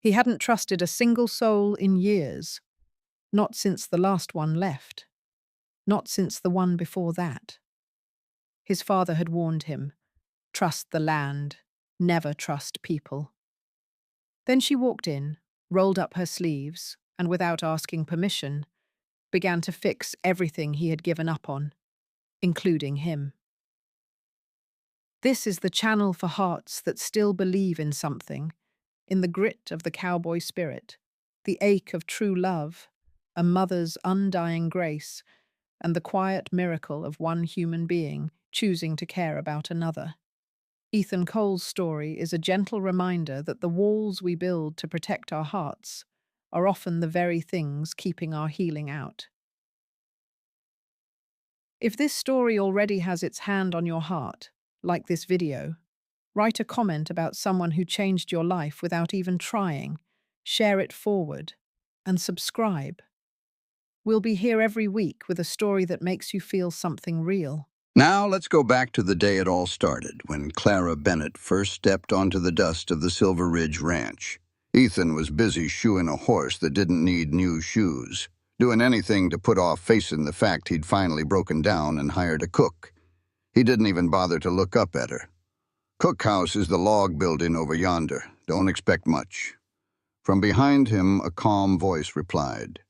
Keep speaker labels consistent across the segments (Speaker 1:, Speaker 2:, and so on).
Speaker 1: He hadn't trusted a single soul in years, not since the last one left, not since the one before that. His father had warned him, trust the land, never trust people. Then she walked in, rolled up her sleeves, and without asking permission, began to fix everything he had given up on, including him. This is the channel for hearts that still believe in something, in the grit of the cowboy spirit, the ache of true love, a mother's undying grace, and the quiet miracle of one human being choosing to care about another. Ethan Cole's story is a gentle reminder that the walls we build to protect our hearts are often the very things keeping our healing out. If this story already has its hand on your heart, like this video, write a comment about someone who changed your life without even trying, share it forward, and subscribe. We'll be here every week with a story that makes you feel something real.
Speaker 2: Now let's go back to the day it all started, when Clara Bennett first stepped onto the dust of the Silver Ridge Ranch. Ethan was busy shoeing a horse that didn't need new shoes, doing anything to put off facing the fact he'd finally broken down and hired a cook. He didn't even bother to look up at her. "Cookhouse is the log building over yonder. Don't expect much." From behind him, a calm voice replied,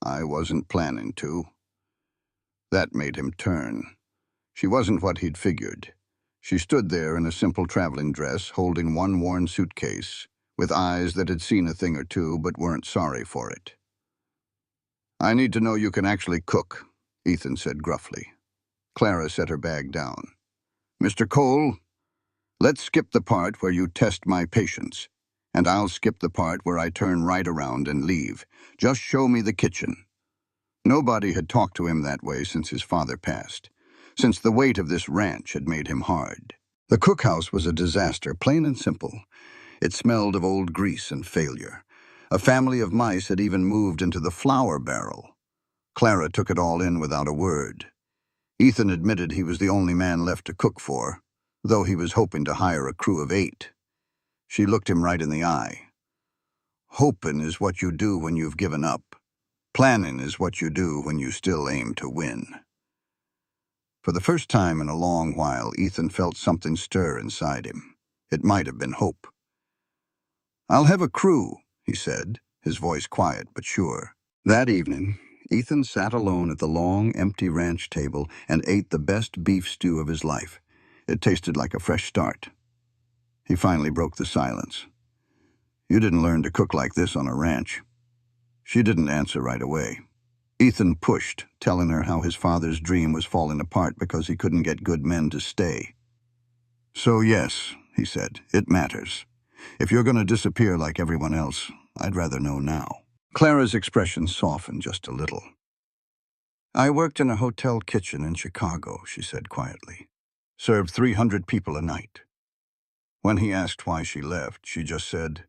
Speaker 2: "I wasn't planning to." That made him turn. She wasn't what he'd figured. She stood there in a simple traveling dress, holding one worn suitcase, with eyes that had seen a thing or two but weren't sorry for it. "I need to know you can actually cook," Ethan said gruffly. Clara set her bag down. "Mr. Cole, let's skip the part where you test my patience, and I'll skip the part where I turn right around and leave. Just show me the kitchen." Nobody had talked to him that way since his father passed, since the weight of this ranch had made him hard. The cookhouse was a disaster, plain and simple. It smelled of old grease and failure. A family of mice had even moved into the flour barrel. Clara took it all in without a word. Ethan admitted he was the only man left to cook for, though he was hoping to hire a crew of 8. She looked him right in the eye. "Hoping is what you do when you've given up. Planning is what you do when you still aim to win." For the first time in a long while, Ethan felt something stir inside him. It might have been hope. "I'll have a crew," he said, his voice quiet but sure. That evening, Ethan sat alone at the long, empty ranch table and ate the best beef stew of his life. It tasted like a fresh start. He finally broke the silence. "You didn't learn to cook like this on a ranch." She didn't answer right away. Ethan pushed, telling her how his father's dream was falling apart because he couldn't get good men to stay. "So yes," he said, "it matters. If you're going to disappear like everyone else, I'd rather know now." Clara's expression softened just a little. "I worked in a hotel kitchen in Chicago," she said quietly. "Served 300 people a night." When he asked why she left, she just said,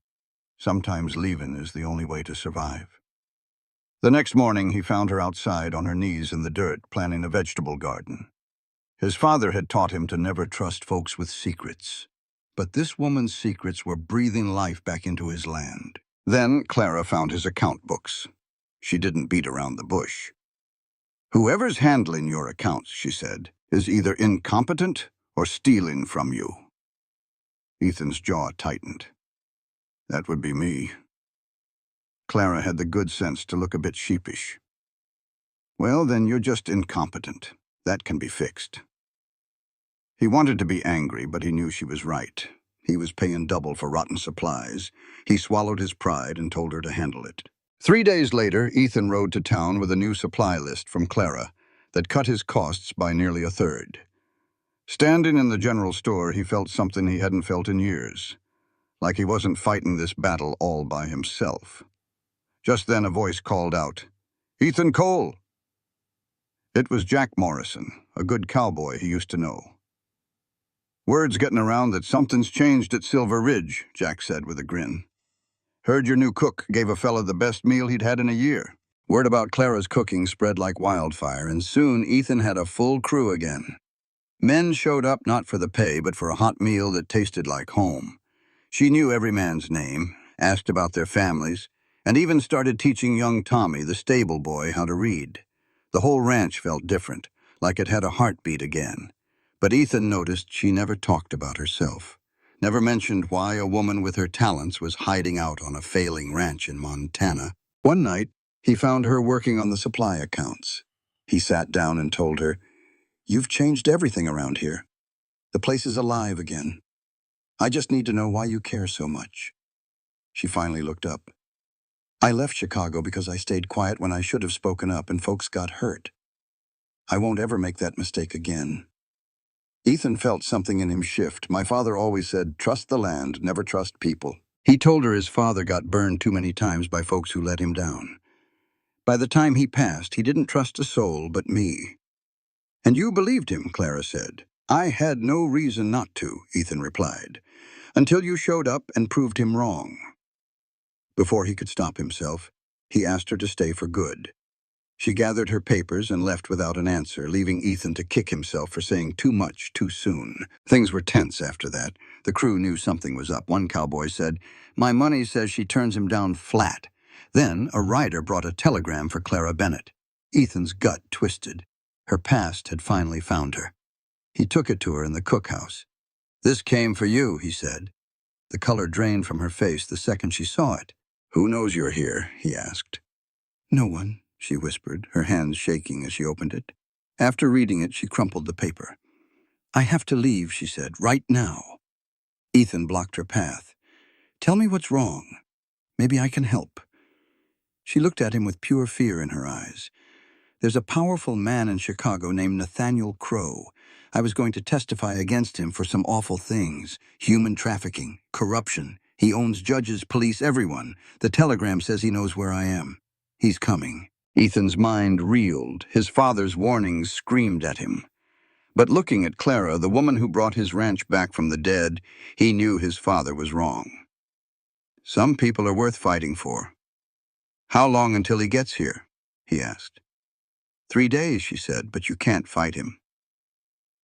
Speaker 2: "Sometimes leaving is the only way to survive." The next morning, he found her outside on her knees in the dirt, planting a vegetable garden. His father had taught him to never trust folks with secrets, but this woman's secrets were breathing life back into his land. Then Clara found his account books. She didn't beat around the bush. "Whoever's handling your accounts," she said, "is either incompetent or stealing from you." Ethan's jaw tightened. "That would be me." Clara had the good sense to look a bit sheepish. "Well, then you're just incompetent. That can be fixed." He wanted to be angry, but he knew she was right. He was paying double for rotten supplies. He swallowed his pride and told her to handle it. 3 days later, Ethan rode to town with a new supply list from Clara that cut his costs by nearly a third. Standing in the general store, he felt something he hadn't felt in years, like he wasn't fighting this battle all by himself. Just then a voice called out, "Ethan Cole!" It was Jack Morrison, a good cowboy he used to know. "Word's getting around that something's changed at Silver Ridge," Jack said with a grin. "Heard your new cook gave a fella the best meal he'd had in a year." Word about Clara's cooking spread like wildfire, and soon Ethan had a full crew again. Men showed up not for the pay, but for a hot meal that tasted like home. She knew every man's name, asked about their families, and even started teaching young Tommy, the stable boy, how to read. The whole ranch felt different, like it had a heartbeat again. But Ethan noticed she never talked about herself, never mentioned why a woman with her talents was hiding out on a failing ranch in Montana. One night, he found her working on the supply accounts. He sat down and told her, "You've changed everything around here. The place is alive again. I just need to know why you care so much." She finally looked up. "I left Chicago because I stayed quiet when I should have spoken up and folks got hurt. I won't ever make that mistake again." Ethan felt something in him shift. My father always said, "Trust the land, never trust people." He told her his father got burned too many times by folks who let him down. By the time he passed, he didn't trust a soul but me. "And you believed him," Clara said. "I had no reason not to," Ethan replied, "until you showed up and proved him wrong." Before he could stop himself, he asked her to stay for good. She gathered her papers and left without an answer, leaving Ethan to kick himself for saying too much too soon. Things were tense after that. The crew knew something was up. One cowboy said, "My money says she turns him down flat." Then a rider brought a telegram for Clara Bennett. Ethan's gut twisted. Her past had finally found her. He took it to her in the cookhouse. "This came for you," he said. The color drained from her face the second she saw it. "Who knows you're here?" he asked. "No one," she whispered, her hands shaking as she opened it. After reading it, she crumpled the paper. "I have to leave," she said, "right now." Ethan blocked her path. "Tell me what's wrong. Maybe I can help." She looked at him with pure fear in her eyes. "There's a powerful man in Chicago named Nathaniel Crow. I was going to testify against him for some awful things. Human trafficking, corruption. He owns judges, police, everyone. The telegram says he knows where I am. He's coming." Ethan's mind reeled. His father's warnings screamed at him. But looking at Clara, the woman who brought his ranch back from the dead, he knew his father was wrong. "Some people are worth fighting for." "How long until he gets here?" he asked. 3 days, she said, "but you can't fight him."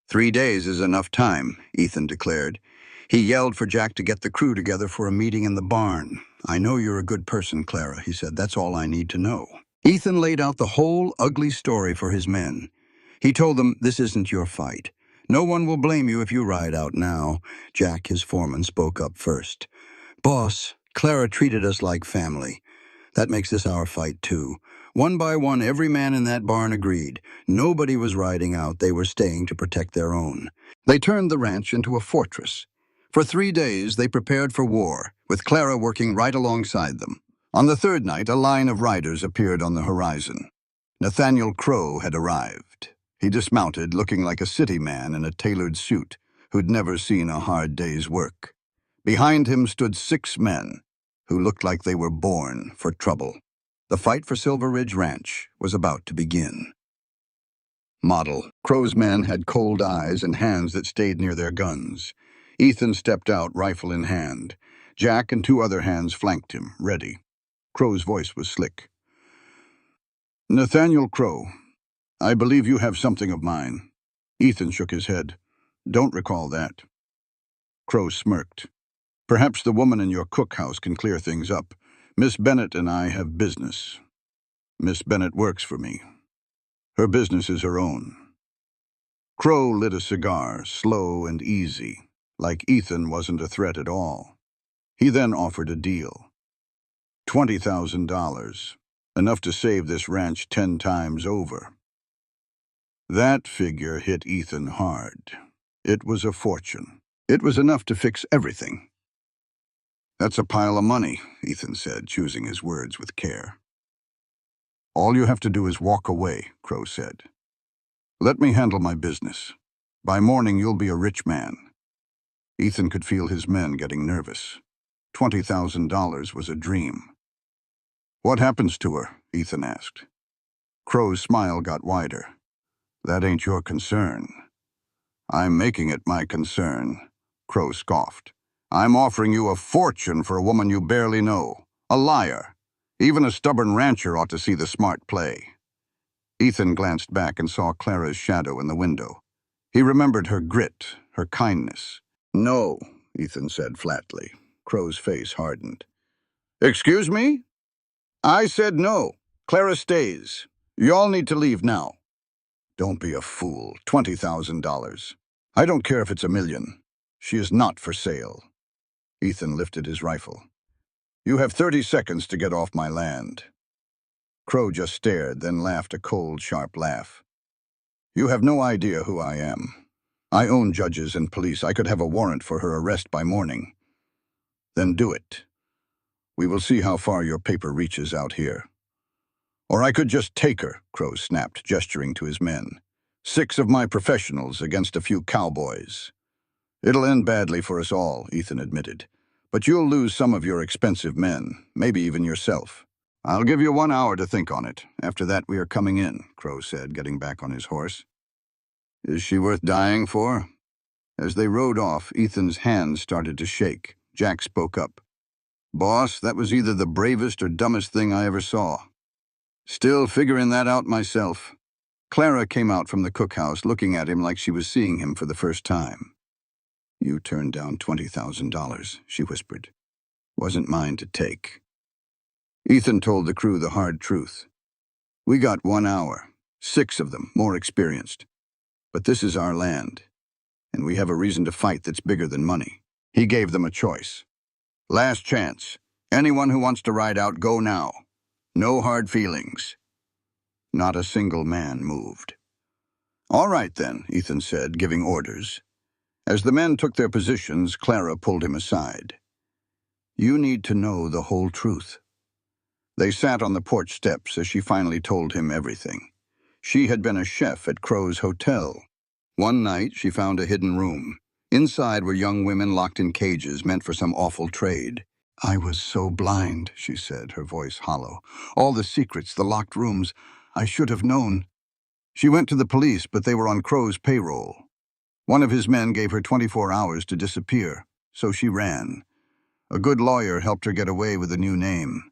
Speaker 2: 3 days is enough time, Ethan declared. He yelled for Jack to get the crew together for a meeting in the barn. "I know you're a good person, Clara," he said. "That's all I need to know." Ethan laid out the whole ugly story for his men. He told them, "This isn't your fight. No one will blame you if you ride out now." Jack, his foreman, spoke up first. "Boss, Clara treated us like family. That makes this our fight, too." One by one, every man in that barn agreed. Nobody was riding out. They were staying to protect their own. They turned the ranch into a fortress. For 3 days, they prepared for war, with Clara working right alongside them. On the third night, a line of riders appeared on the horizon. Nathaniel Crow had arrived. He dismounted, looking like a city man in a tailored suit, who'd never seen a hard day's work. Behind him stood 6 men, who looked like they were born for trouble. The fight for Silver Ridge Ranch was about to begin. Model. Crow's men had cold eyes and hands that stayed near their guns. Ethan stepped out, rifle in hand. Jack and 2 other hands flanked him, ready. Crow's voice was slick. "Nathaniel Crow, I believe you have something of mine." Ethan shook his head. "Don't recall that." Crow smirked. "Perhaps the woman in your cookhouse can clear things up. Miss Bennett and I have business. Miss Bennett works for me. Her business is her own." Crow lit a cigar, slow and easy, like Ethan wasn't a threat at all. He then offered a deal. $20,000, enough to save this ranch 10 times over. That figure hit Ethan hard. It was a fortune. It was enough to fix everything. "That's a pile of money," Ethan said, choosing his words with care. "All you have to do is walk away," Crow said. "Let me handle my business. By morning, you'll be a rich man." Ethan could feel his men getting nervous. $20,000 was a dream. "What happens to her?" Ethan asked. Crow's smile got wider. "That ain't your concern." "I'm making it my concern," Crow scoffed. "I'm offering you a fortune for a woman you barely know. A liar. Even a stubborn rancher ought to see the smart play." Ethan glanced back and saw Clara's shadow in the window. He remembered her grit, her kindness. "No," Ethan said flatly. Crow's face hardened. Excuse me? I said no. Clara stays. Y'all need to leave now. Don't be a fool. $20,000. I don't care if it's $1 million. She is not for sale. Ethan lifted his rifle. You have 30 seconds to get off my land. Crow just stared, then laughed a cold, sharp laugh. You have no idea who I am. I own judges and police. I could have a warrant for her arrest by morning. Then do it. We will see how far your paper reaches out here. Or I could just take her, Crow snapped, gesturing to his men. 6 of my professionals against a few cowboys. It'll end badly for us all, Ethan admitted. But you'll lose some of your expensive men, maybe even yourself. I'll give you 1 hour to think on it. After that, we are coming in, Crow said, getting back on his horse. Is she worth dying for? As they rode off, Ethan's hands started to shake. Jack spoke up. Boss, that was either the bravest or dumbest thing I ever saw. Still figuring that out myself. Clara came out from the cookhouse looking at him like she was seeing him for the first time. You turned down $20,000, she whispered. Wasn't mine to take. Ethan told the crew the hard truth. We got 1 hour, 6 of them, more experienced. But this is our land, and we have a reason to fight that's bigger than money. He gave them a choice. Last chance. Anyone who wants to ride out, go now. No hard feelings. Not a single man moved. All right then, Ethan said, giving orders. As the men took their positions, Clara pulled him aside. You need to know the whole truth. They sat on the porch steps as she finally told him everything. She had been a chef at Crow's hotel. One night, she found a hidden room. Inside were young women locked in cages meant for some awful trade. I was so blind, she said, her voice hollow. All the secrets, the locked rooms. I should have known. She went to the police, but they were on Crow's payroll. One of his men gave her 24 hours to disappear, so she ran. A good lawyer helped her get away with a new name.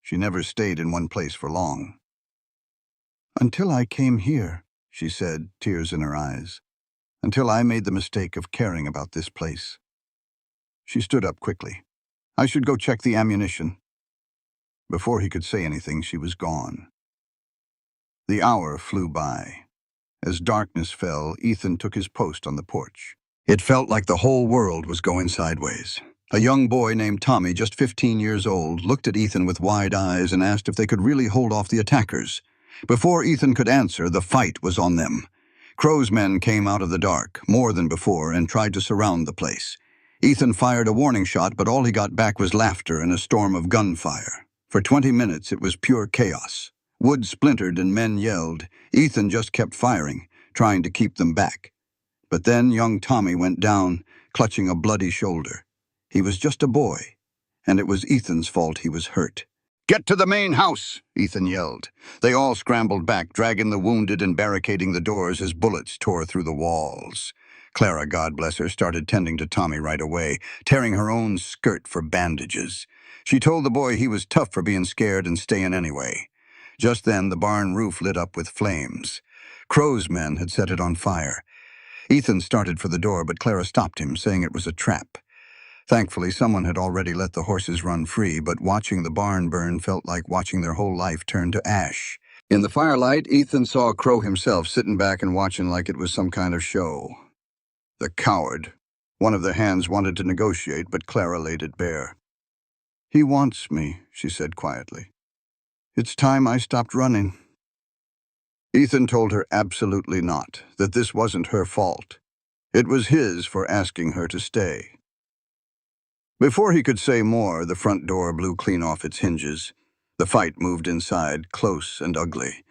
Speaker 2: She never stayed in one place for long. Until I came here, she said, tears in her eyes. Until I made the mistake of caring about this place. She stood up quickly. I should go check the ammunition. Before he could say anything, she was gone. The hour flew by. As darkness fell, Ethan took his post on the porch. It felt like the whole world was going sideways. A young boy named Tommy, just 15 years old, looked at Ethan with wide eyes and asked if they could really hold off the attackers. Before Ethan could answer, the fight was on them. Crow's men came out of the dark, more than before, and tried to surround the place. Ethan fired a warning shot, but all he got back was laughter and a storm of gunfire. For 20 minutes, it was pure chaos. Wood splintered and men yelled. Ethan just kept firing, trying to keep them back. But then young Tommy went down, clutching a bloody shoulder. He was just a boy, and it was Ethan's fault he was hurt. Get to the main house, Ethan yelled. They all scrambled back, dragging the wounded and barricading the doors as bullets tore through the walls. Clara, God bless her, started tending to Tommy right away, tearing her own skirt for bandages. She told the boy he was tough for being scared and staying anyway. Just then, the barn roof lit up with flames. Crow's men had set it on fire. Ethan started for the door, but Clara stopped him, saying it was a trap. Thankfully, someone had already let the horses run free, but watching the barn burn felt like watching their whole life turn to ash. In the firelight, Ethan saw Crow himself sitting back and watching like it was some kind of show. The coward. One of the hands wanted to negotiate, but Clara laid it bare. He wants me, she said quietly. It's time I stopped running. Ethan told her absolutely not, that this wasn't her fault. It was his for asking her to stay. Before he could say more, the front door blew clean off its hinges. The fight moved inside, close and ugly.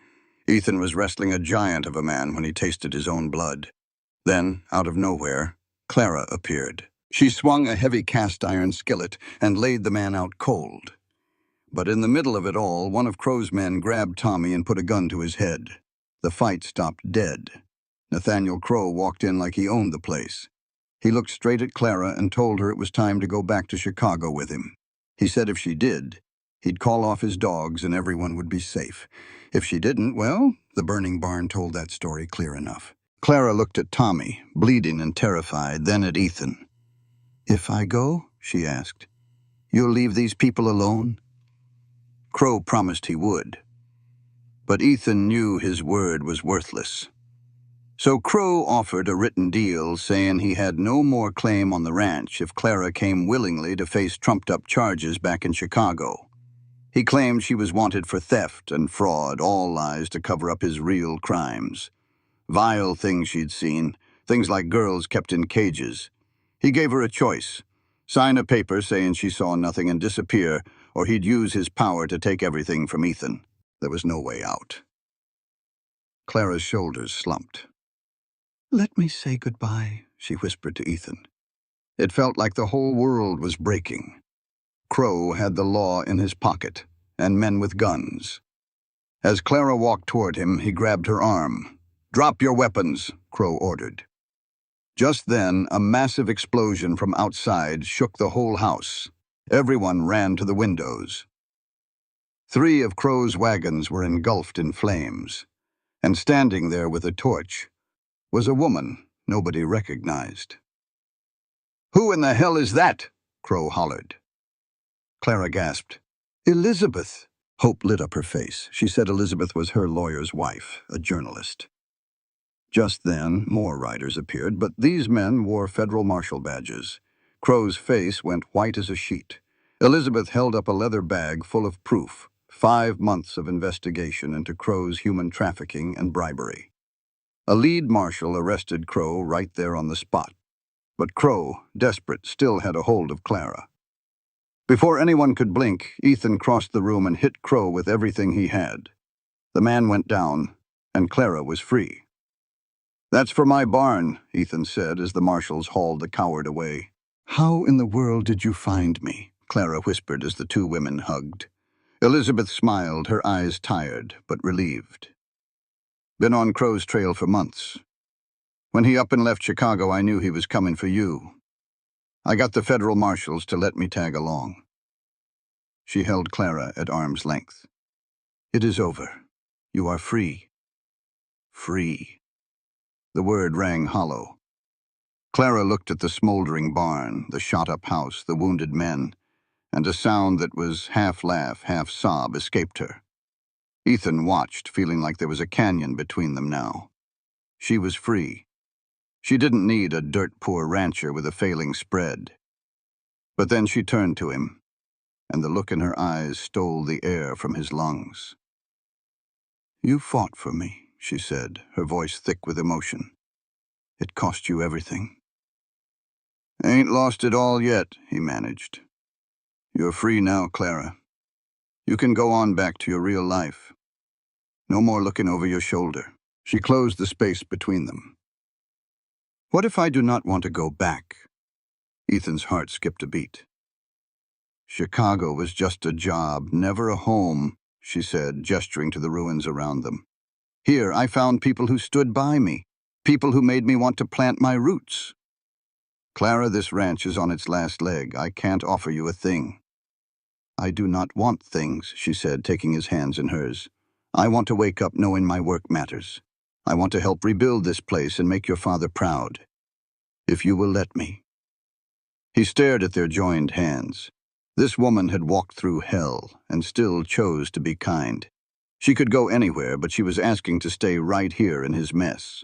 Speaker 2: Ethan was wrestling a giant of a man when he tasted his own blood. Then, out of nowhere, Clara appeared. She swung a heavy cast-iron skillet and laid the man out cold. But in the middle of it all, one of Crow's men grabbed Tommy and put a gun to his head. The fight stopped dead. Nathaniel Crow walked in like he owned the place. He looked straight at Clara and told her it was time to go back to Chicago with him. He said if she did, he'd call off his dogs and everyone would be safe. If she didn't, well, the burning barn told that story clear enough. Clara looked at Tommy, bleeding and terrified, then at Ethan. If I go? She asked. You'll leave these people alone?" Crow promised he would, but Ethan knew his word was worthless. So Crow offered a written deal saying he had no more claim on the ranch if Clara came willingly to face trumped-up charges back in Chicago. He claimed she was wanted for theft and fraud, all lies to cover up his real crimes. Vile things she'd seen, things like girls kept in cages. He gave her a choice: sign a paper saying she saw nothing and disappear, or he'd use his power to take everything from Ethan. There was no way out. Clara's shoulders slumped. "Let me say goodbye," she whispered to Ethan. It felt like the whole world was breaking. Crow had the law in his pocket, and men with guns. As Clara walked toward him, he grabbed her arm. "Drop your weapons," Crow ordered. Just then, a massive explosion from outside shook the whole house. Everyone ran to the windows. 3 of Crow's wagons were engulfed in flames, and standing there with a torch was a woman nobody recognized. "Who in the hell is that?" Crow hollered. Clara gasped. "Elizabeth." Hope lit up her face. She said Elizabeth was her lawyer's wife, a journalist. Just then, more riders appeared, but these men wore federal marshal badges. Crow's face went white as a sheet. Elizabeth held up a leather bag full of proof: 5 months of investigation into Crow's human trafficking and bribery. A lead marshal arrested Crow right there on the spot. But Crow, desperate, still had a hold of Clara. Before anyone could blink, Ethan crossed the room and hit Crow with everything he had. The man went down, and Clara was free. "That's for my barn," Ethan said as the marshals hauled the coward away. "How in the world did you find me?" Clara whispered as the 2 women hugged. Elizabeth smiled, her eyes tired but relieved. "Been on Crow's trail for months. When he up and left Chicago, I knew he was coming for you. I got the federal marshals to let me tag along." She held Clara at arm's length. "It is over. You are free." Free. The word rang hollow. Clara looked at the smoldering barn, the shot-up house, the wounded men, and a sound that was half laugh, half sob escaped her. Ethan watched, feeling like there was a canyon between them now. She was free. She didn't need a dirt-poor rancher with a failing spread. But then she turned to him, and the look in her eyes stole the air from his lungs. "You fought for me," she said, her voice thick with emotion. "It cost you everything." "Ain't lost it all yet," he managed. "You're free now, Clara. You can go on back to your real life. No more looking over your shoulder." She closed the space between them. "What if I do not want to go back?" Ethan's heart skipped a beat. "Chicago was just a job, never a home," she said, gesturing to the ruins around them. "Here, I found people who stood by me, people who made me want to plant my roots. Clara, this ranch is on its last leg. I can't offer you a thing." "I do not want things," she said, taking his hands in hers. "I want to wake up knowing my work matters. I want to help rebuild this place and make your father proud. If you will let me." He stared at their joined hands. This woman had walked through hell and still chose to be kind. She could go anywhere, but she was asking to stay right here in his mess.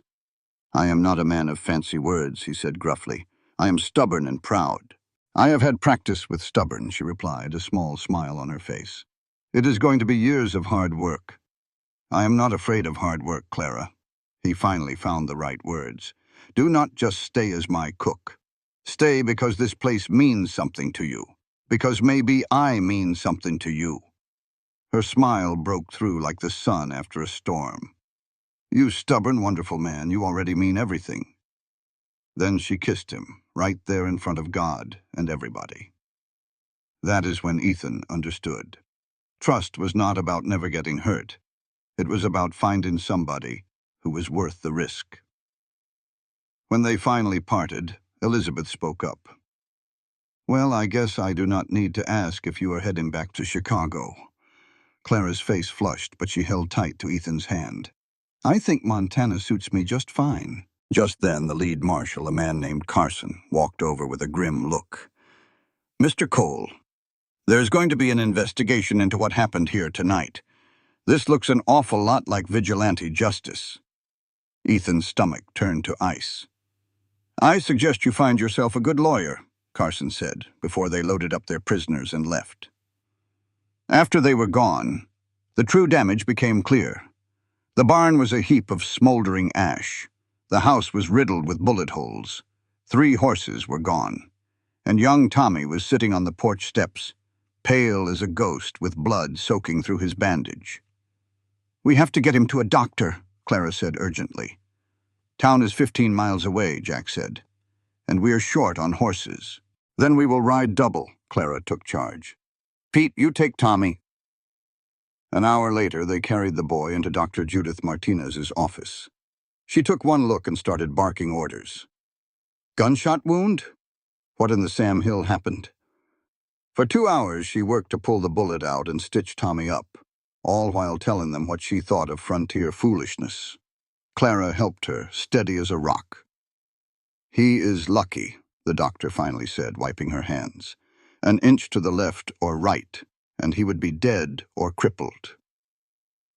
Speaker 2: "I am not a man of fancy words," he said gruffly. "I am stubborn and proud." "I have had practice with stubborn," she replied, a small smile on her face. "It is going to be years of hard work." "I am not afraid of hard work, Clara." He finally found the right words. "Do not just stay as my cook. Stay because this place means something to you. Because maybe I mean something to you." Her smile broke through like the sun after a storm. "You stubborn, wonderful man, you already mean everything." Then she kissed him, right there in front of God and everybody. That is when Ethan understood. Trust was not about never getting hurt. It was about finding somebody who was worth the risk. When they finally parted, Elizabeth spoke up. "Well, I guess I do not need to ask if you are heading back to Chicago." Clara's face flushed, but she held tight to Ethan's hand. "I think Montana suits me just fine." Just then, the lead marshal, a man named Carson, walked over with a grim look. "Mr. Cole, There's going to be an investigation into what happened here tonight. This looks an awful lot like vigilante justice. Ethan's stomach turned to ice. I suggest you find yourself a good lawyer, Carson said, before they loaded up their prisoners and left. After they were gone, the true damage became clear. The barn was a heap of smoldering ash. The house was riddled with bullet holes. 3 horses were gone, and young Tommy was sitting on the porch steps, pale as a ghost with blood soaking through his bandage. We have to get him to a doctor, Clara said urgently. Town is 15 miles away, Jack said, and we are short on horses. Then we will ride double, Clara took charge. Pete, you take Tommy. An hour later, they carried the boy into Dr. Judith Martinez's office. She took one look and started barking orders. Gunshot wound? What in the Sam Hill happened? For 2 hours, she worked to pull the bullet out and stitch Tommy up, all while telling them what she thought of frontier foolishness. Clara helped her, steady as a rock. He is lucky, the doctor finally said, wiping her hands. An inch to the left or right, and he would be dead or crippled.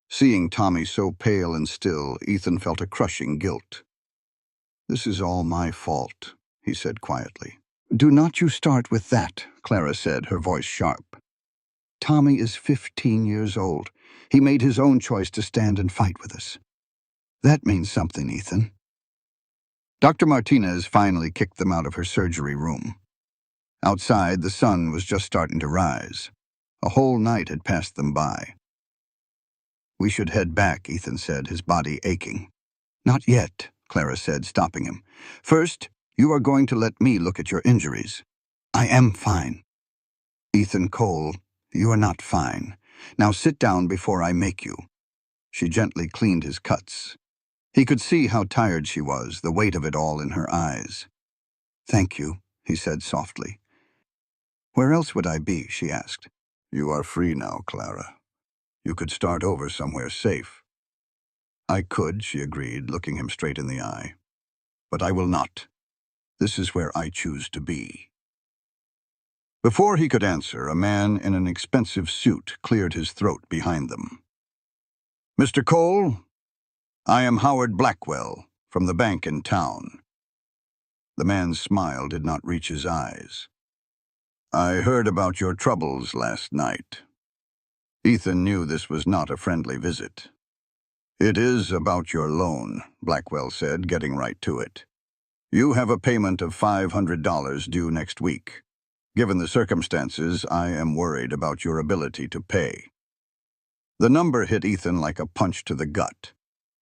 Speaker 2: Seeing Tommy so pale and still, Ethan felt a crushing guilt. This is all my fault, he said quietly. Do not you start with that, Clara said, her voice sharp. Tommy is 15 years old. He made his own choice to stand and fight with us. That means something, Ethan. Dr. Martinez finally kicked them out of her surgery room. Outside, the sun was just starting to rise. A whole night had passed them by. We should head back, Ethan said, his body aching. Not yet, Clara said, stopping him. First, you are going to let me look at your injuries. I am fine. Ethan Cole, you are not fine. Now sit down before I make you. She gently cleaned his cuts. He could see how tired she was, the weight of it all in her eyes. Thank you, he said softly. Where else would I be, she asked. You are free now, Clara. You could start over somewhere safe. I could, she agreed, looking him straight in the eye. But I will not. This is where I choose to be. Before he could answer, a man in an expensive suit cleared his throat behind them. Mr. Cole, I am Howard Blackwell, from the bank in town. The man's smile did not reach his eyes. I heard about your troubles last night. Ethan knew this was not a friendly visit. It is about your loan, Blackwell said, getting right to it. You have a payment of $500 due next week. Given the circumstances, I am worried about your ability to pay. The number hit Ethan like a punch to the gut.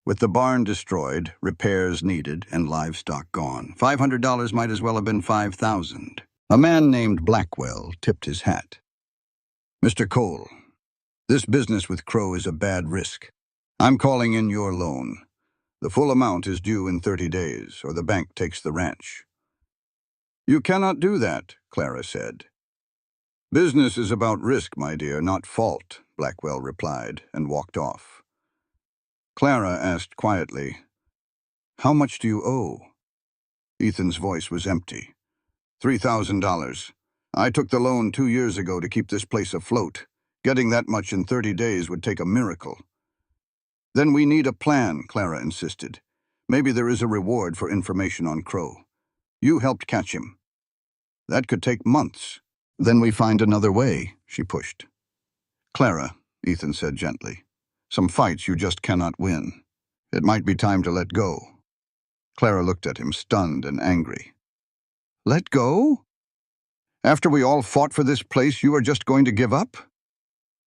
Speaker 2: With the barn destroyed, repairs needed, and livestock gone, $500 might as well have been $5,000. A man named Blackwell tipped his hat. Mr. Cole, this business with Crow is a bad risk. I'm calling in your loan. The full amount is due in 30 days, or the bank takes the ranch. You cannot do that, Clara said. Business is about risk, my dear, not fault, Blackwell replied, and walked off. Clara asked quietly, How much do you owe? Ethan's voice was empty. $3,000. I took the loan 2 years ago to keep this place afloat. Getting that much in 30 days would take a miracle. Then we need a plan, Clara insisted. Maybe there is a reward for information on Crow. You helped catch him. That could take months. Then we find another way, she pushed. Clara, Ethan said gently, some fights you just cannot win. It might be time to let go. Clara looked at him, stunned and angry. Let go? After we all fought for this place, you are just going to give up?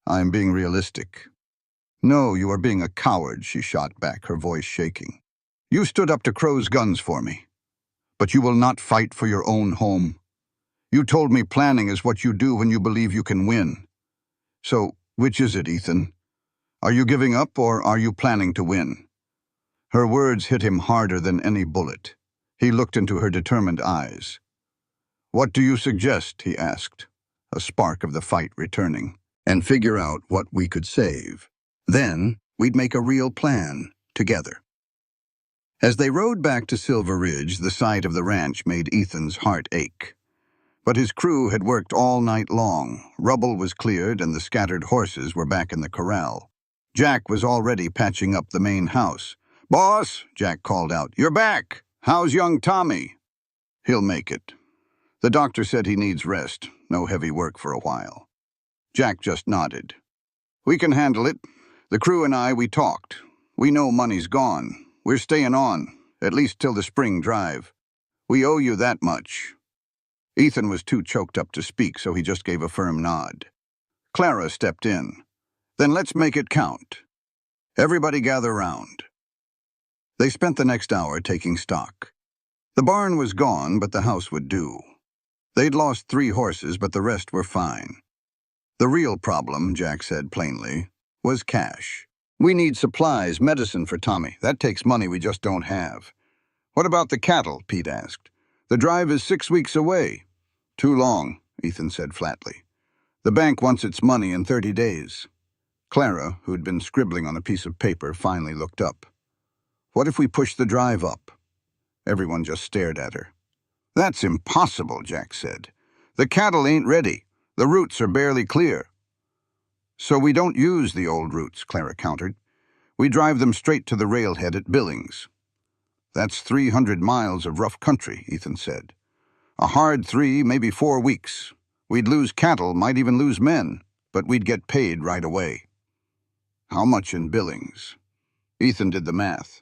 Speaker 2: I'm being realistic. No, you are being a coward, she shot back, her voice shaking. You stood up to Crow's guns for me. But you will not fight for your own home. You told me planning is what you do when you believe you can win. So, which is it, Ethan? Are you giving up or are you planning to win? Her words hit him harder than any bullet. He looked into her determined eyes. What do you suggest, he asked, a spark of the fight returning, and figure out what we could save. Then, we'd make a real plan, together. As they rode back to Silver Ridge, the sight of the ranch made Ethan's heart ache. But his crew had worked all night long. Rubble was cleared and the scattered horses were back in the corral. Jack was already patching up the main house. "Boss," Jack called out, "you're back. How's young Tommy?" "He'll make it. The doctor said he needs rest. No heavy work for a while." Jack just nodded. "We can handle it. The crew and we talked. We know money's gone. We're staying on, at least till the spring drive. We owe you that much." Ethan was too choked up to speak, so he just gave a firm nod. Clara stepped in. "Then let's make it count. Everybody gather round." They spent the next hour taking stock. The barn was gone, but the house would do. They'd lost 3 horses, but the rest were fine. The real problem, Jack said plainly, was cash. "We need supplies, medicine for Tommy. That takes money we just don't have." "What about the cattle?" Pete asked. "The drive is 6 weeks away." "Too long," Ethan said flatly. "The bank wants its money in 30 days. Clara, who'd been scribbling on a piece of paper, finally looked up. "What if we push the drive up?" Everyone just stared at her. "That's impossible," Jack said. "The cattle ain't ready. The routes are barely clear." "So we don't use the old routes," Clara countered. "We drive them straight to the railhead at Billings." "That's 300 miles of rough country," Ethan said. "A hard 3, maybe 4 weeks. We'd lose cattle, might even lose men, but we'd get paid right away." "How much in Billings?" Ethan did the math.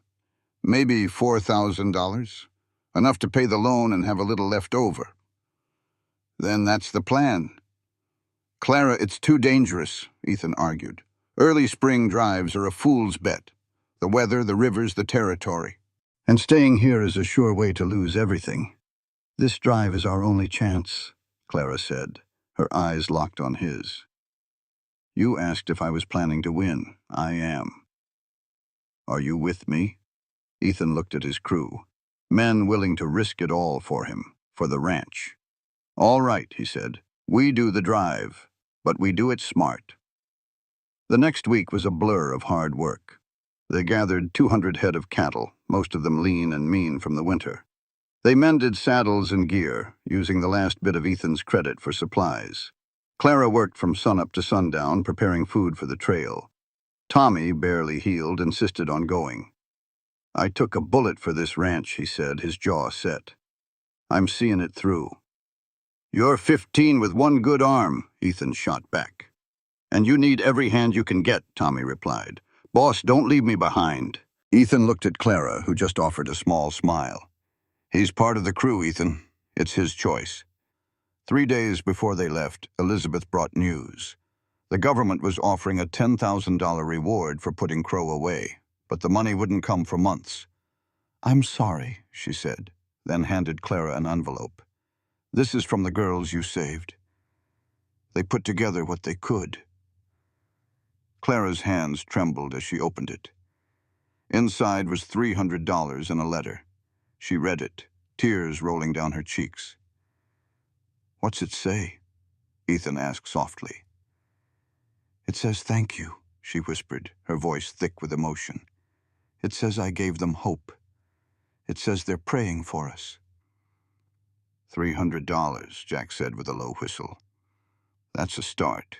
Speaker 2: "Maybe $4,000. Enough to pay the loan and have a little left over." "Then that's the plan." "Clara, it's too dangerous," Ethan argued. "Early spring drives are a fool's bet. The weather, the rivers, the territory. And staying here is a sure way to lose everything." "This drive is our only chance," Clara said, her eyes locked on his. "You asked if I was planning to win. I am." "Are you with me?" Ethan looked at his crew. Men willing to risk it all for him, for the ranch. "All right," he said. "We do the drive, but we do it smart." The next week was a blur of hard work. They gathered 200 head of cattle, most of them lean and mean from the winter. They mended saddles and gear, using the last bit of Ethan's credit for supplies. Clara worked from sunup to sundown, preparing food for the trail. Tommy, barely healed, insisted on going. "I took a bullet for this ranch," he said, his jaw set. "I'm seeing it through." "You're 15 with one good arm," Ethan shot back. "And you need every hand you can get," Tommy replied. "Boss, don't leave me behind." Ethan looked at Clara, who just offered a small smile. "He's part of the crew, Ethan. It's his choice." 3 days before they left, Elizabeth brought news. The government was offering a $10,000 reward for putting Crow away, but the money wouldn't come for months. "I'm sorry," she said, then handed Clara an envelope. "This is from the girls you saved. They put together what they could." Clara's hands trembled as she opened it. Inside was $300 and a letter. She read it, tears rolling down her cheeks. "What's it say?" Ethan asked softly. "It says thank you," she whispered, her voice thick with emotion. "It says I gave them hope. It says they're praying for us." $300, Jack said with a low whistle. "That's a start."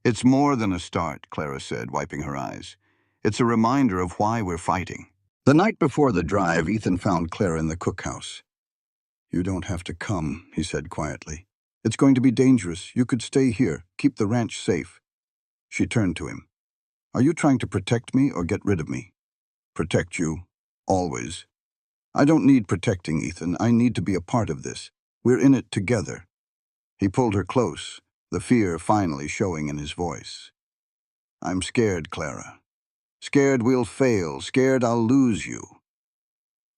Speaker 2: "It's more than a start," Clara said, wiping her eyes. "It's a reminder of why we're fighting." The night before the drive, Ethan found Clara in the cookhouse. "You don't have to come," he said quietly. "It's going to be dangerous. You could stay here, keep the ranch safe." She turned to him. "Are you trying to protect me or get rid of me?" "Protect you. Always." "I don't need protecting, Ethan. I need to be a part of this. We're in it together." He pulled her close, the fear finally showing in his voice. "I'm scared, Clara. Scared we'll fail, scared I'll lose you."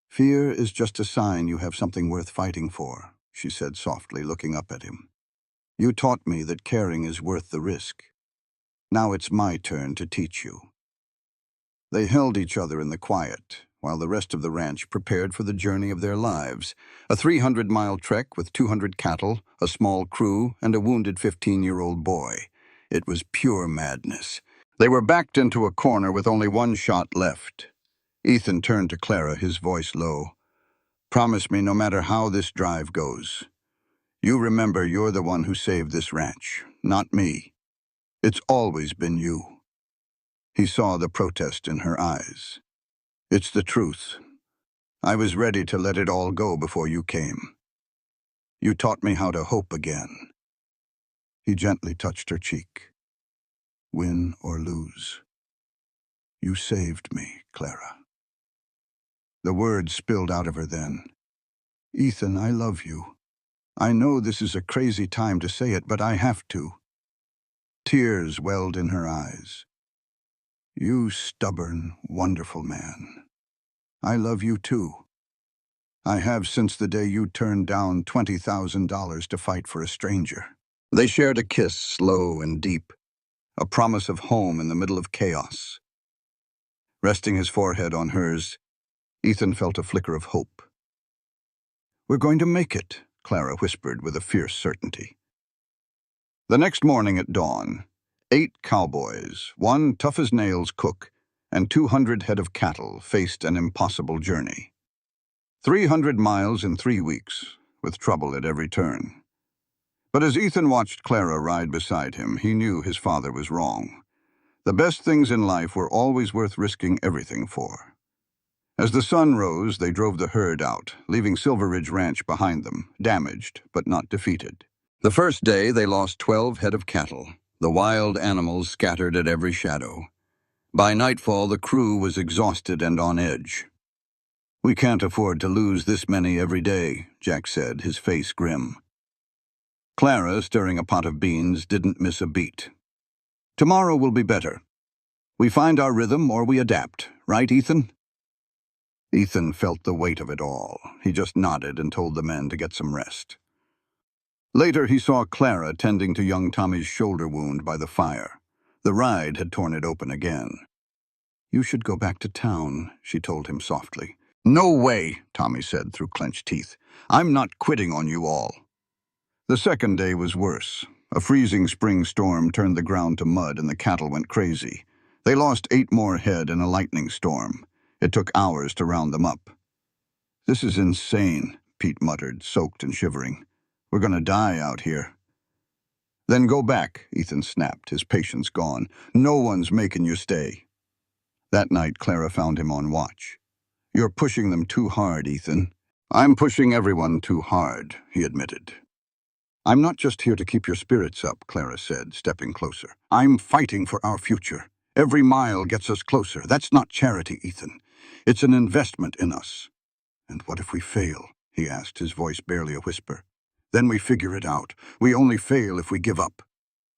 Speaker 2: "Fear is just a sign you have something worth fighting for," she said softly, looking up at him. "You taught me that caring is worth the risk. Now it's my turn to teach you." They held each other in the quiet, while the rest of the ranch prepared for the journey of their lives, a 300-mile trek with 200 cattle, a small crew, and a wounded 15-year-old boy. It was pure madness. They were backed into a corner with only one shot left. Ethan turned to Clara, his voice low. "Promise me no matter how this drive goes, You remember you're the one who saved this ranch, not me. It's always been you." He saw the protest in her eyes. "It's the truth. I was ready to let it all go before you came. You taught me how to hope again." He gently touched her cheek. "Win or lose, you saved me, Clara." The words spilled out of her then. "Ethan, I love you. I know this is a crazy time to say it, but I have to." Tears welled in her eyes. "You stubborn, wonderful man. I love you too. I have since the day you turned down $20,000 to fight for a stranger." They shared a kiss, slow and deep, a promise of home in the middle of chaos. Resting his forehead on hers, Ethan felt a flicker of hope. "We're going to make it," Clara whispered with a fierce certainty. The next morning at dawn, 8 cowboys, 1 tough-as-nails cook, and 200 head of cattle faced an impossible journey. 300 miles in 3 weeks, with trouble at every turn. But as Ethan watched Clara ride beside him, he knew his father was wrong. The best things in life were always worth risking everything for. As the sun rose, they drove the herd out, leaving Silver Ridge Ranch behind them, damaged but not defeated. The first day, they lost 12 head of cattle, the wild animals scattered at every shadow. By nightfall, the crew was exhausted and on edge. "We can't afford to lose this many every day," Jack said, his face grim. Clara, stirring a pot of beans, didn't miss a beat. "Tomorrow will be better. We find our rhythm or we adapt, right, Ethan?" Ethan felt the weight of it all. He just nodded and told the men to get some rest. Later, he saw Clara tending to young Tommy's shoulder wound by the fire. The ride had torn it open again. "You should go back to town," she told him softly. "No way," Tommy said through clenched teeth. "I'm not quitting on you all." The second day was worse. A freezing spring storm turned the ground to mud and the cattle went crazy. They lost 8 more head in a lightning storm. It took hours to round them up. "This is insane," Pete muttered, soaked and shivering. "We're gonna die out here." "Then go back," Ethan snapped, his patience gone. "No one's making you stay." That night, Clara found him on watch. "You're pushing them too hard, Ethan." "I'm pushing everyone too hard," he admitted. "I'm not just here to keep your spirits up," Clara said, stepping closer. "I'm fighting for our future. Every mile gets us closer. That's not charity, Ethan. It's an investment in us." "And what if we fail?" he asked, his voice barely a whisper. "Then we figure it out. We only fail if we give up."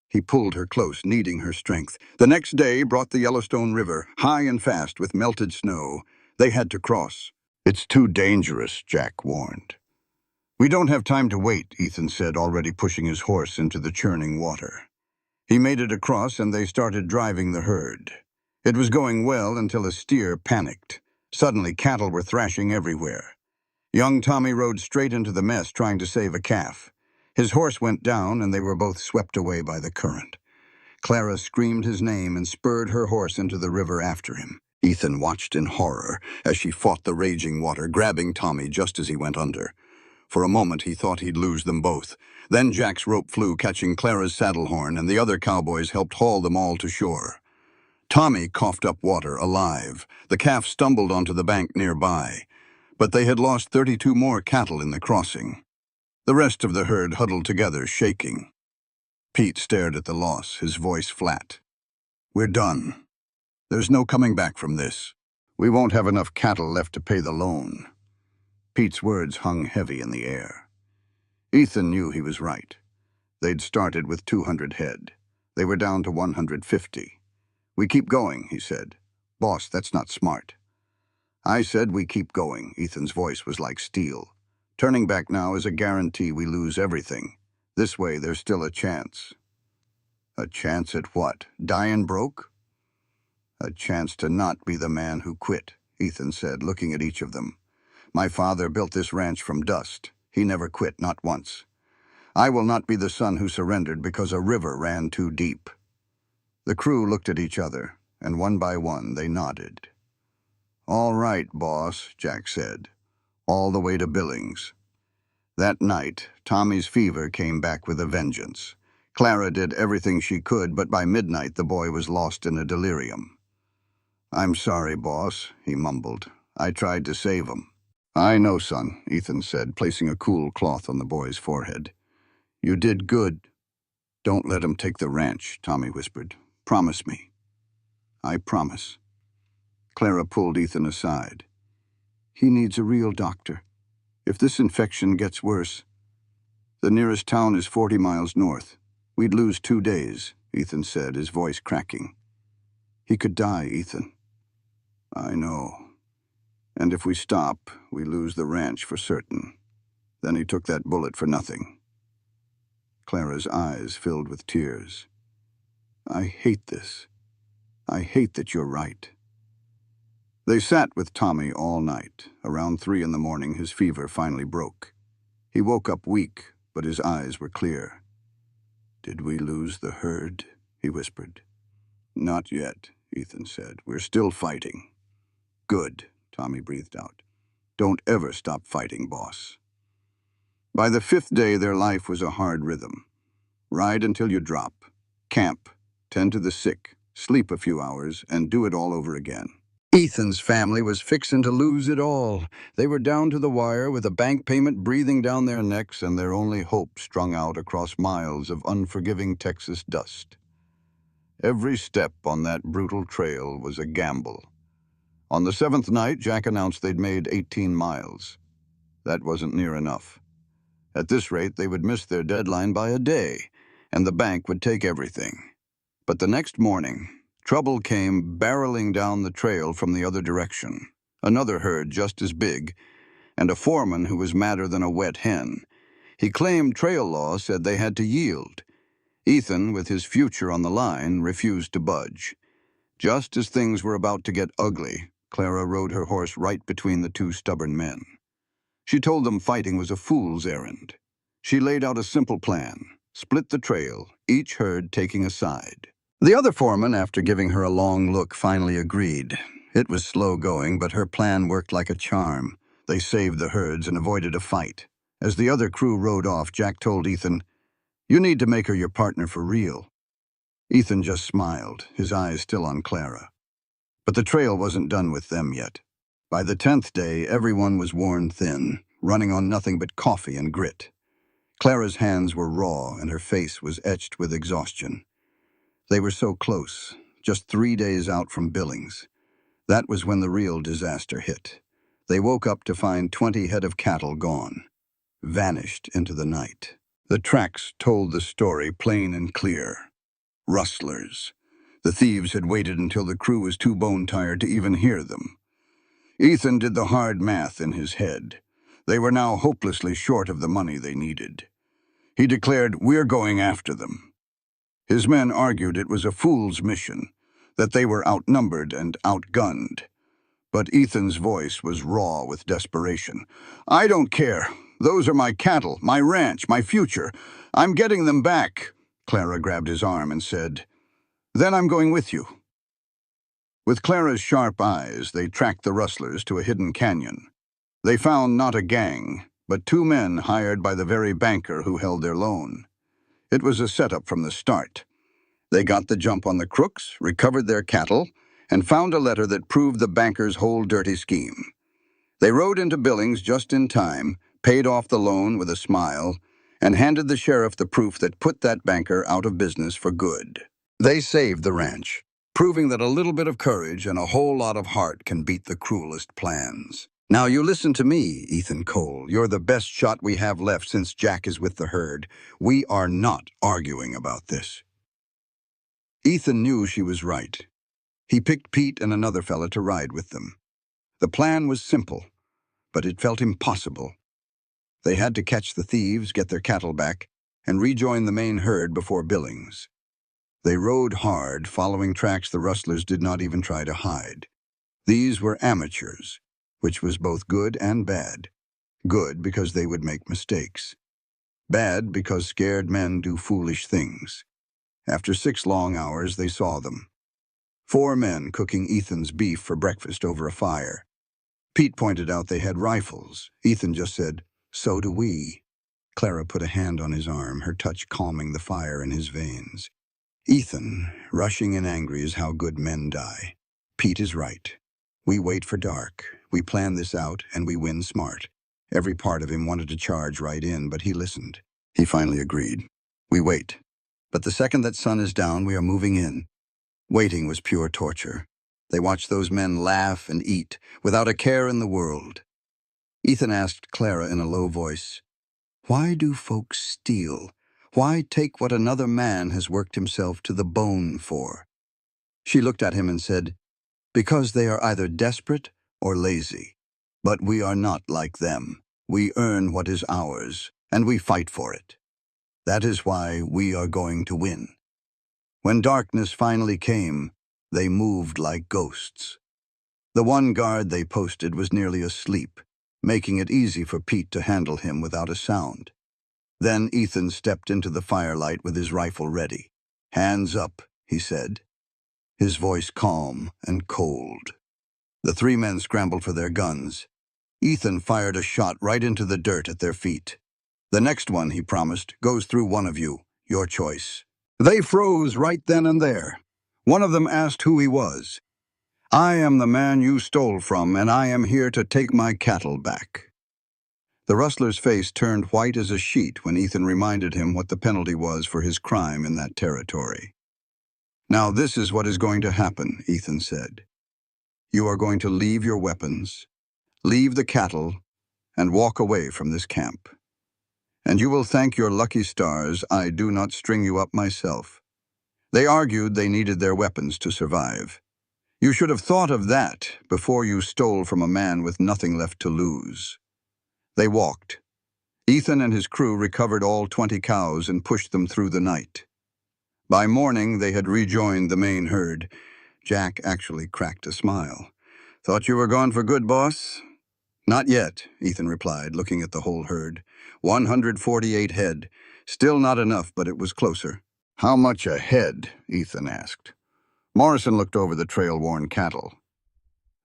Speaker 2: He pulled her close, needing her strength. The next day brought the Yellowstone River, high and fast with melted snow. They had to cross. "It's too dangerous," Jack warned. "We don't have time to wait," Ethan said, already pushing his horse into the churning water. He made it across and they started driving the herd. It was going well until a steer panicked. Suddenly, cattle were thrashing everywhere. Young Tommy rode straight into the mess trying to save a calf. His horse went down and they were both swept away by the current. Clara screamed his name and spurred her horse into the river after him. Ethan watched in horror as she fought the raging water, grabbing Tommy just as he went under. For a moment, he thought he'd lose them both. Then Jack's rope flew, catching Clara's saddle horn, and the other cowboys helped haul them all to shore. Tommy coughed up water, alive. The calf stumbled onto the bank nearby. But they had lost 32 more cattle in the crossing. The rest of the herd huddled together, shaking. Pete stared at the loss, his voice flat. "We're done. There's no coming back from this. We won't have enough cattle left to pay the loan." Pete's words hung heavy in the air. Ethan knew he was right. They'd started with 200 head. They were down to 150. "We keep going," he said. "Boss, that's not smart." "I said we keep going." Ethan's voice was like steel. "Turning back now is a guarantee we lose everything. This way, there's still a chance." "A chance at what? Dying broke?" "A chance to not be the man who quit," Ethan said, looking at each of them. "My father built this ranch from dust. He never quit, not once. I will not be the son who surrendered because a river ran too deep." The crew looked at each other, and one by one they nodded. "All right, boss," Jack said. "All the way to Billings." That night, Tommy's fever came back with a vengeance. Clara did everything she could, but by midnight the boy was lost in a delirium. "I'm sorry, boss," he mumbled. "I tried to save him." "I know, son," Ethan said, placing a cool cloth on the boy's forehead. "You did good." "Don't let him take the ranch," Tommy whispered. "Promise me." "I promise." Clara pulled Ethan aside. "He needs a real doctor. If this infection gets worse..." "The nearest town is 40 miles north. We'd lose 2 days," Ethan said, his voice cracking. "He could die, Ethan." "I know. And if we stop, we lose the ranch for certain. Then he took that bullet for nothing." Clara's eyes filled with tears. "I hate this. I hate that you're right." They sat with Tommy all night. Around 3 in the morning, his fever finally broke. He woke up weak, but his eyes were clear. "Did we lose the herd?" he whispered. "Not yet," Ethan said. "We're still fighting." "Good," Tommy breathed out. "Don't ever stop fighting, boss." By the 5th day, their life was a hard rhythm. Ride until you drop. Camp. Tend to the sick. Sleep a few hours, and do it all over again. Ethan's family was fixin' to lose it all. They were down to the wire with a bank payment breathing down their necks and their only hope strung out across miles of unforgiving Texas dust. Every step on that brutal trail was a gamble. On the 7th night, Jack announced they'd made 18 miles. That wasn't near enough. At this rate, they would miss their deadline by a day, and the bank would take everything. But the next morning, trouble came barreling down the trail from the other direction. Another herd just as big, and a foreman who was madder than a wet hen. He claimed trail law said they had to yield. Ethan, with his future on the line, refused to budge. Just as things were about to get ugly, Clara rode her horse right between the 2 stubborn men. She told them fighting was a fool's errand. She laid out a simple plan: split the trail, each herd taking a side. The other foreman, after giving her a long look, finally agreed. It was slow going, but her plan worked like a charm. They saved the herds and avoided a fight. As the other crew rode off, Jack told Ethan, "You need to make her your partner for real." Ethan just smiled, his eyes still on Clara. But the trail wasn't done with them yet. By the 10th day, everyone was worn thin, running on nothing but coffee and grit. Clara's hands were raw and her face was etched with exhaustion. They were so close, just 3 days out from Billings. That was when the real disaster hit. They woke up to find 20 head of cattle gone, vanished into the night. The tracks told the story plain and clear. Rustlers. The thieves had waited until the crew was too bone-tired to even hear them. Ethan did the hard math in his head. They were now hopelessly short of the money they needed. He declared, "We're going after them." His men argued it was a fool's mission, that they were outnumbered and outgunned. But Ethan's voice was raw with desperation. "I don't care. Those are my cattle, my ranch, my future. I'm getting them back." Clara grabbed his arm and said, "Then I'm going with you." With Clara's sharp eyes, they tracked the rustlers to a hidden canyon. They found not a gang, but 2 men hired by the very banker who held their loan. It was a setup from the start. They got the jump on the crooks, recovered their cattle, and found a letter that proved the banker's whole dirty scheme. They rode into Billings just in time, paid off the loan with a smile, and handed the sheriff the proof that put that banker out of business for good. They saved the ranch, proving that a little bit of courage and a whole lot of heart can beat the cruelest plans. "Now you listen to me, Ethan Cole. You're the best shot we have left since Jack is with the herd. We are not arguing about this." Ethan knew she was right. He picked Pete and another fella to ride with them. The plan was simple, but it felt impossible. They had to catch the thieves, get their cattle back, and rejoin the main herd before Billings. They rode hard, following tracks the rustlers did not even try to hide. These were amateurs, which was both good and bad. Good because they would make mistakes. Bad because scared men do foolish things. After 6 long hours, they saw them. 4 men cooking Ethan's beef for breakfast over a fire. Pete pointed out they had rifles. Ethan just said, "So do we." Clara put a hand on his arm, her touch calming the fire in his veins. Ethan, rushing and angry, is how good men die. Pete is right. We wait for dark. We plan this out, and we win smart. Every part of him wanted to charge right in, but he listened. He finally agreed. We wait. But the second that sun is down, we are moving in. Waiting was pure torture. They watched those men laugh and eat, without a care in the world. Ethan asked Clara in a low voice, "Why do folks steal? Why take what another man has worked himself to the bone for?" She looked at him and said, "Because they are either desperate or lazy. But we are not like them. We earn what is ours, and we fight for it. That is why we are going to win." When darkness finally came, they moved like ghosts. The one guard they posted was nearly asleep, making it easy for Pete to handle him without a sound. Then Ethan stepped into the firelight with his rifle ready. "Hands up," he said, his voice calm and cold. The three men scrambled for their guns. Ethan fired a shot right into the dirt at their feet. "The next one," he promised, "goes through one of you. Your choice." They froze right then and there. One of them asked who he was. "I am the man you stole from, and I am here to take my cattle back." The rustler's face turned white as a sheet when Ethan reminded him what the penalty was for his crime in that territory. "Now this is what is going to happen," Ethan said. "You are going to leave your weapons, leave the cattle, and walk away from this camp. And you will thank your lucky stars I do not string you up myself. They argued they needed their weapons to survive. You should have thought of that before you stole from a man with nothing left to lose." They walked. Ethan and his crew recovered all 20 cows and pushed them through the night. By morning, they had rejoined the main herd. Jack actually cracked a smile. "Thought you were gone for good, boss?" "Not yet," Ethan replied, looking at the whole herd. 148 head. Still not enough, but it was closer. "How much a head?" Ethan asked. Morrison looked over the trail-worn cattle.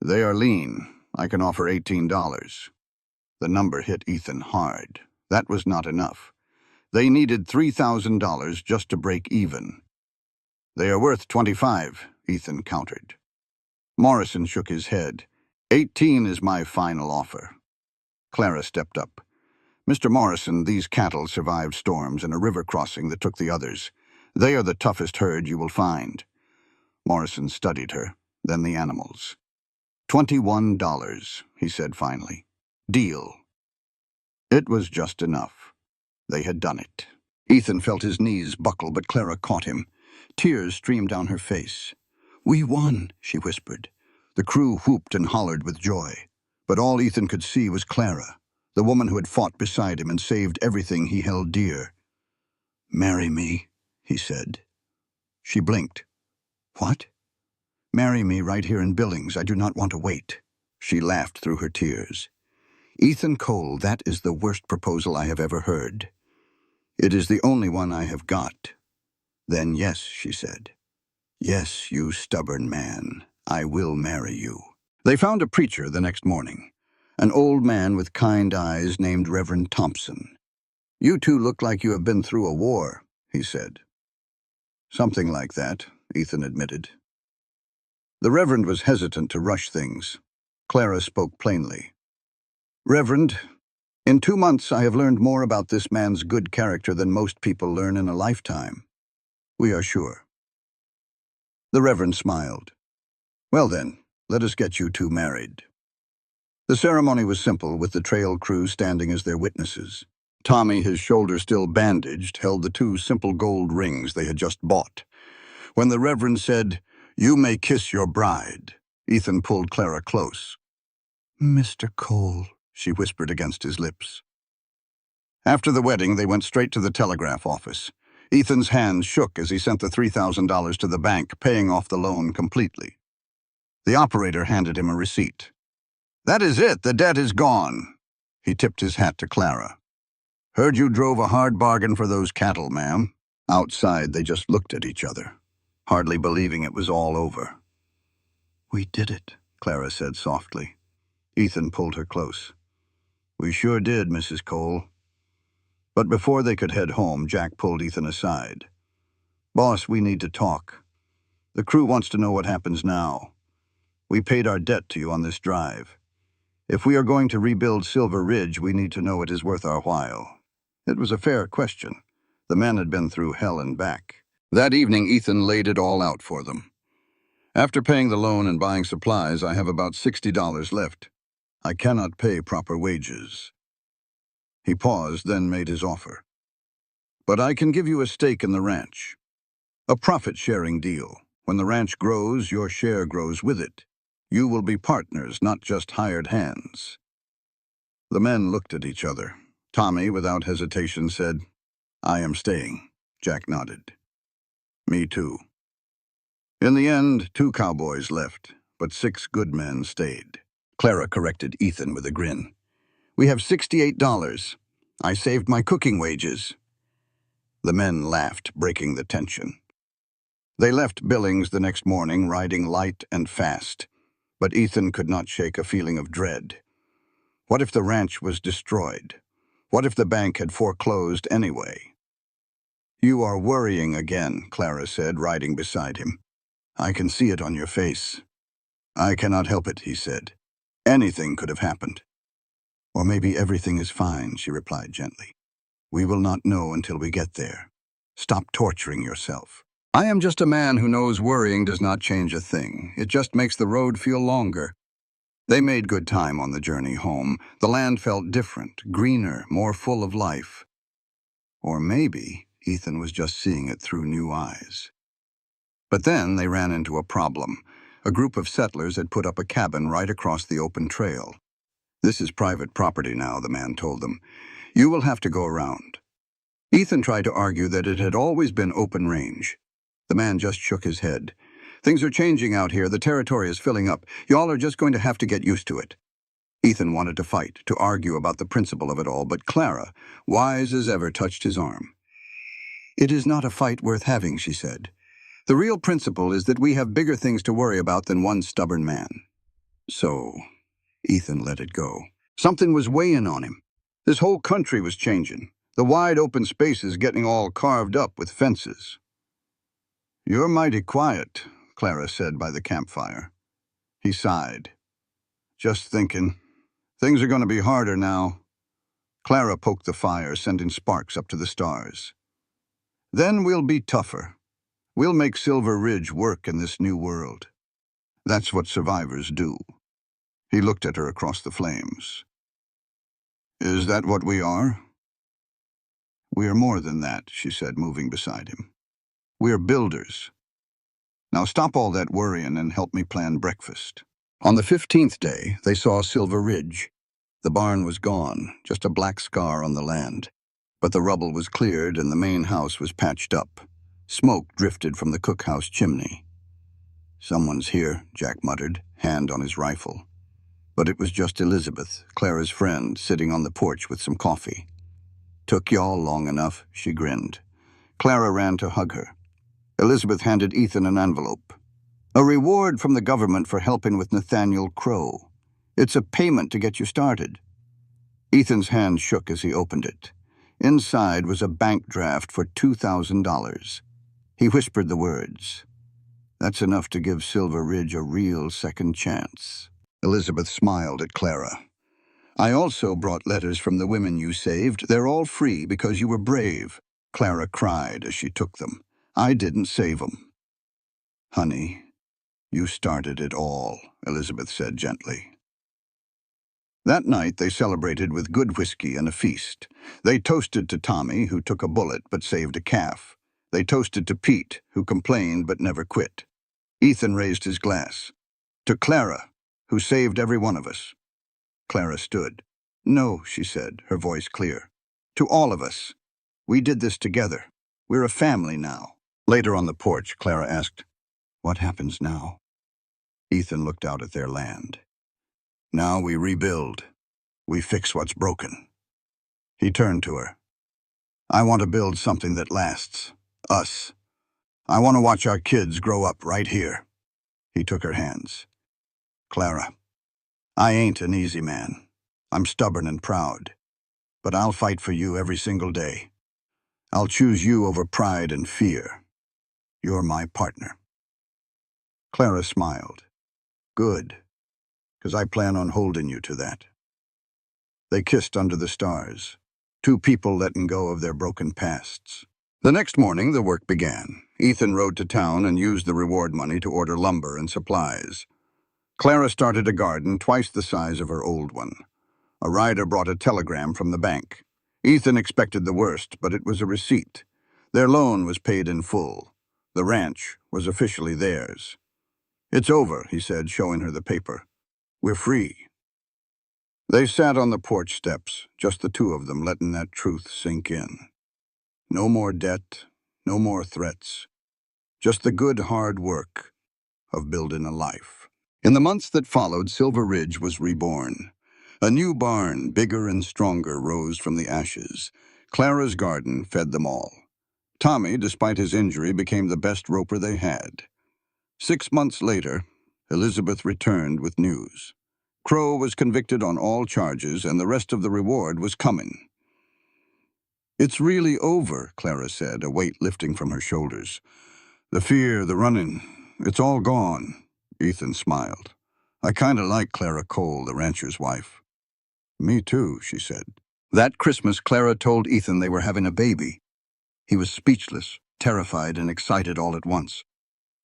Speaker 2: "They are lean. I can offer $18. The number hit Ethan hard. That was not enough. They needed $3,000 just to break even. "They are worth 25, Ethan countered. Morrison shook his head. 18 is my final offer." Clara stepped up. "Mr. Morrison, these cattle survived storms and a river crossing that took the others. They are the toughest herd you will find." Morrison studied her, then the animals. $21, he said finally. "Deal." It was just enough. They had done it. Ethan felt his knees buckle, but Clara caught him. Tears streamed down her face. "We won," she whispered. The crew whooped and hollered with joy. But all Ethan could see was Clara, the woman who had fought beside him and saved everything he held dear. "Marry me," he said. She blinked. "What?" "Marry me right here in Billings. I do not want to wait." She laughed through her tears. "Ethan Cole, that is the worst proposal I have ever heard. It is the only one I have got." "Then yes," she said. "Yes, you stubborn man. I will marry you." They found a preacher the next morning, an old man with kind eyes named Reverend Thompson. "You two look like you have been through a war," he said. "Something like that," Ethan admitted. The Reverend was hesitant to rush things. Clara spoke plainly. "Reverend, in 2 months I have learned more about this man's good character than most people learn in a lifetime. We are sure." The Reverend smiled. "Well then, let us get you two married." The ceremony was simple, with the trail crew standing as their witnesses. Tommy, his shoulder still bandaged, held the 2 simple gold rings they had just bought. When the Reverend said, "You may kiss your bride," Ethan pulled Clara close. "Mr. Cole," she whispered against his lips. After the wedding, they went straight to the telegraph office. Ethan's hands shook as he sent the $3,000 to the bank, paying off the loan completely. The operator handed him a receipt. "That is it. The debt is gone." He tipped his hat to Clara. "Heard you drove a hard bargain for those cattle, ma'am." Outside, they just looked at each other, hardly believing it was all over. "We did it," Clara said softly. Ethan pulled her close. "We sure did, Mrs. Cole." But before they could head home, Jack pulled Ethan aside. "Boss, we need to talk. The crew wants to know what happens now. We paid our debt to you on this drive. If we are going to rebuild Silver Ridge, we need to know it is worth our while." It was a fair question. The men had been through hell and back. That evening, Ethan laid it all out for them. "After paying the loan and buying supplies, I have about $60 left. I cannot pay proper wages." He paused, then made his offer. "But I can give you a stake in the ranch. A profit-sharing deal. When the ranch grows, your share grows with it. You will be partners, not just hired hands." The men looked at each other. Tommy, without hesitation, said, "I am staying." Jack nodded. "Me too." In the end, 2 cowboys left, but 6 good men stayed. Clara corrected Ethan with a grin. "We have $68. I saved my cooking wages." The men laughed, breaking the tension. They left Billings the next morning, riding light and fast, but Ethan could not shake a feeling of dread. What if the ranch was destroyed? What if the bank had foreclosed anyway? "You are worrying again," Clara said, riding beside him. "I can see it on your face." "I cannot help it," he said. "Anything could have happened." "Or maybe everything is fine," she replied gently. "We will not know until we get there. Stop torturing yourself." "I am just a man who knows worrying does not change a thing. It just makes the road feel longer." They made good time on the journey home. The land felt different, greener, more full of life. Or maybe Ethan was just seeing it through new eyes. But then they ran into a problem. A group of settlers had put up a cabin right across the open trail. "This is private property now," the man told them. "You will have to go around." Ethan tried to argue that it had always been open range. The man just shook his head. "Things are changing out here. The territory is filling up. Y'all are just going to have to get used to it." Ethan wanted to fight, to argue about the principle of it all, but Clara, wise as ever, touched his arm. "It is not a fight worth having," she said. "The real principle is that we have bigger things to worry about than one stubborn man." So, Ethan let it go. Something was weighing on him. This whole country was changing. The wide open spaces getting all carved up with fences. "You're mighty quiet," Clara said by the campfire. He sighed. "Just thinking. Things are going to be harder now." Clara poked the fire, sending sparks up to the stars. "Then we'll be tougher. We'll make Silver Ridge work in this new world. That's what survivors do." He looked at her across the flames. "Is that what we are?" "We are more than that," she said, moving beside him. "We are builders. Now stop all that worrying and help me plan breakfast." On the 15th day, they saw Silver Ridge. The barn was gone, just a black scar on the land. But the rubble was cleared and the main house was patched up. Smoke drifted from the cookhouse chimney. "Someone's here," Jack muttered, hand on his rifle. But it was just Elizabeth, Clara's friend, sitting on the porch with some coffee. "Took y'all long enough," she grinned. Clara ran to hug her. Elizabeth handed Ethan an envelope. "A reward from the government for helping with Nathaniel Crow. It's a payment to get you started." Ethan's hand shook as he opened it. Inside was a bank draft for $2,000. He whispered the words. "That's enough to give Silver Ridge a real second chance." Elizabeth smiled at Clara. "I also brought letters from the women you saved. They're all free because you were brave." Clara cried as she took them. "I didn't save them." "Honey, you started it all," Elizabeth said gently. That night they celebrated with good whiskey and a feast. They toasted to Tommy, who took a bullet but saved a calf. They toasted to Pete, who complained but never quit. Ethan raised his glass. "To Clara, who saved every one of us." Clara stood. "No," she said, her voice clear. "To all of us. We did this together. We're a family now." Later on the porch, Clara asked, "What happens now?" Ethan looked out at their land. "Now we rebuild. We fix what's broken." He turned to her. "I want to build something that lasts. Us. I want to watch our kids grow up right here." He took her hands. "Clara, I ain't an easy man. I'm stubborn and proud. but I'll fight for you every single day. I'll choose you over pride and fear. You're my partner." Clara smiled. "Good, because I plan on holding you to that." They kissed under the stars, two people letting go of their broken pasts. The next morning, the work began. Ethan rode to town and used the reward money to order lumber and supplies. Clara started a garden twice the size of her old one. A rider brought a telegram from the bank. Ethan expected the worst, but it was a receipt. Their loan was paid in full. The ranch was officially theirs. "It's over," he said, showing her the paper. "We're free." They sat on the porch steps, just the two of them, letting that truth sink in. No more debt, no more threats. Just the good hard work of building a life. In the months that followed, Silver Ridge was reborn. A new barn, bigger and stronger, rose from the ashes. Clara's garden fed them all. Tommy, despite his injury, became the best roper they had. 6 months later, Elizabeth returned with news. Crow was convicted on all charges, and the rest of the reward was coming. "It's really over," Clara said, a weight lifting from her shoulders. "The fear, the running, it's all gone." Ethan smiled. "I kind of like Clara Cole, the rancher's wife." "Me too," she said. That Christmas, Clara told Ethan they were having a baby. He was speechless, terrified, and excited all at once.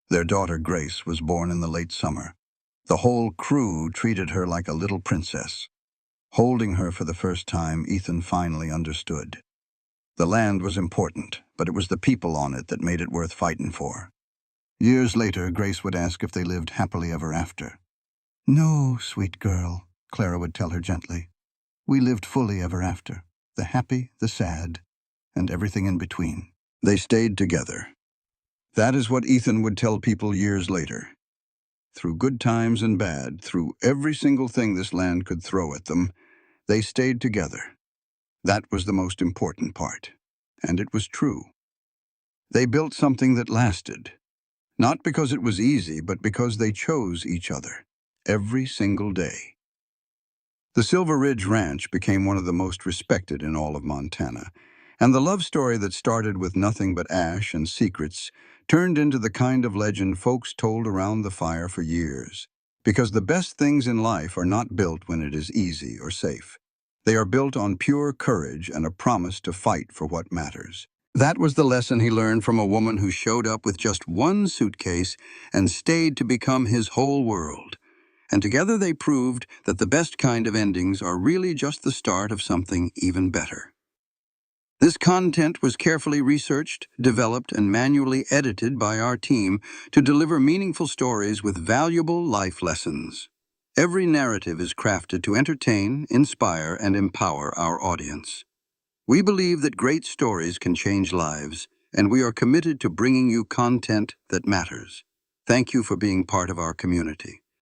Speaker 2: Their daughter, Grace, was born in the late summer. The whole crew treated her like a little princess. Holding her for the first time, Ethan finally understood. The land was important, but it was the people on it that made it worth fighting for. Years later, Grace would ask if they lived happily ever after. "No, sweet girl," Clara would tell her gently. "We lived fully ever after, the happy, the sad, and everything in between." They stayed together. That is what Ethan would tell people years later. Through good times and bad, through every single thing this land could throw at them, they stayed together. That was the most important part. And it was true. They built something that lasted. Not because it was easy, but because they chose each other. Every single day. The Silver Ridge Ranch became one of the most respected in all of Montana. And the love story that started with nothing but ash and secrets turned into the kind of legend folks told around the fire for years. Because the best things in life are not built when it is easy or safe. They are built on pure courage and a promise to fight for what matters. That was the lesson he learned from a woman who showed up with just one suitcase and stayed to become his whole world. And together they proved that the best kind of endings are really just the start of something even better. This content was carefully researched, developed, and manually edited by our team to deliver meaningful stories with valuable life lessons. Every narrative is crafted to entertain, inspire, and empower our audience. We believe that great stories can change lives, and we are committed to bringing you content that matters. Thank you for being part of our community.